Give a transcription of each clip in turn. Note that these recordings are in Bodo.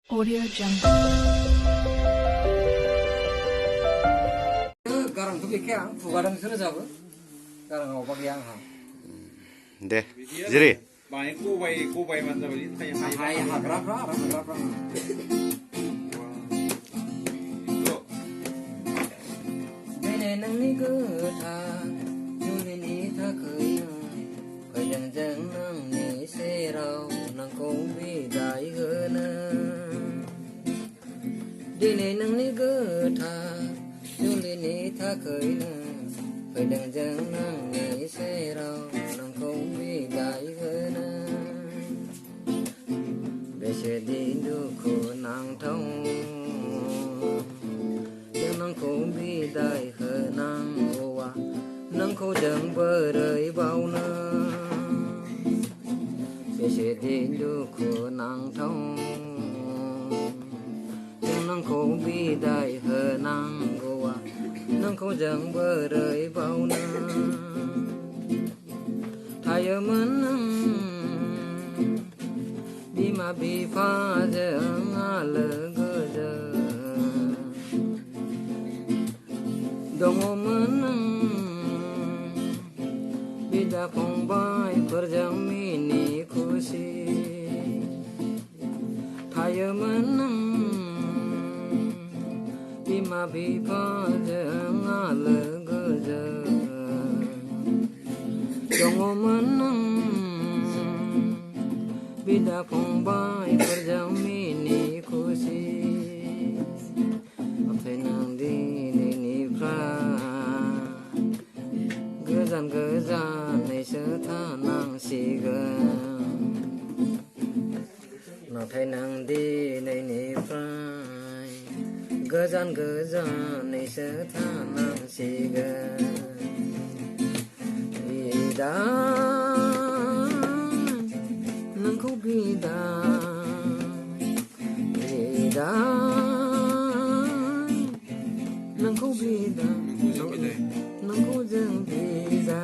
Audio Jungle. Garang tu bikin, bukan sudah jauh. Garang apa yang ha? Deh, jadi. Banyak kubai macam ini. Hai, berapa? Ini ni kita, juli ni tak kaya, kaya jangan ni serau, nang kumbi dai gana. Ini ni kita, juli ni tak kaya, kaya jangan ni serau, nang kumbi dai gana. Besedi duku nang thong. Nang không bi đại khờ nang oa nang khâu chẳng bờ đời bao nơ biết sẽ đi du khu nang thông nang không bi đại khờ nang oa nang khâu chẳng bờ đời bao nơ thay ở mến đi mà bị pha giờ ngã lỡ gơ giờ Dong menang Bida pongbai perjamini kusi Thaya menang Bima bipa jangan legeja Dong menang Bida pongbai perjamini kusi Apa nang di Gazan này sơ tha nàng xì gờ nó thấy nàng đi này nị phai Gazan này sơ tha nàng xì gờ vì đã nàng không bị đã vì đã nàng không bị đã nang ko jeng bisa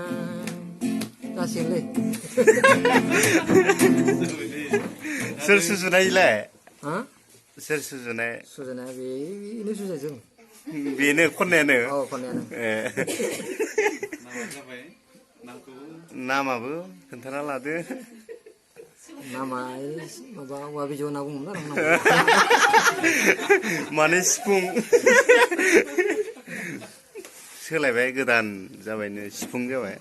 kasih le Ser susunai lah. ha Ser susunai. sujana ini susah jeng Bini konene. oh konen Nama bu, kentara lade. nama apa wabi jo nabung lah Manis pung. सोलायबाय गोदान जाबायनो सिफुं जाबाय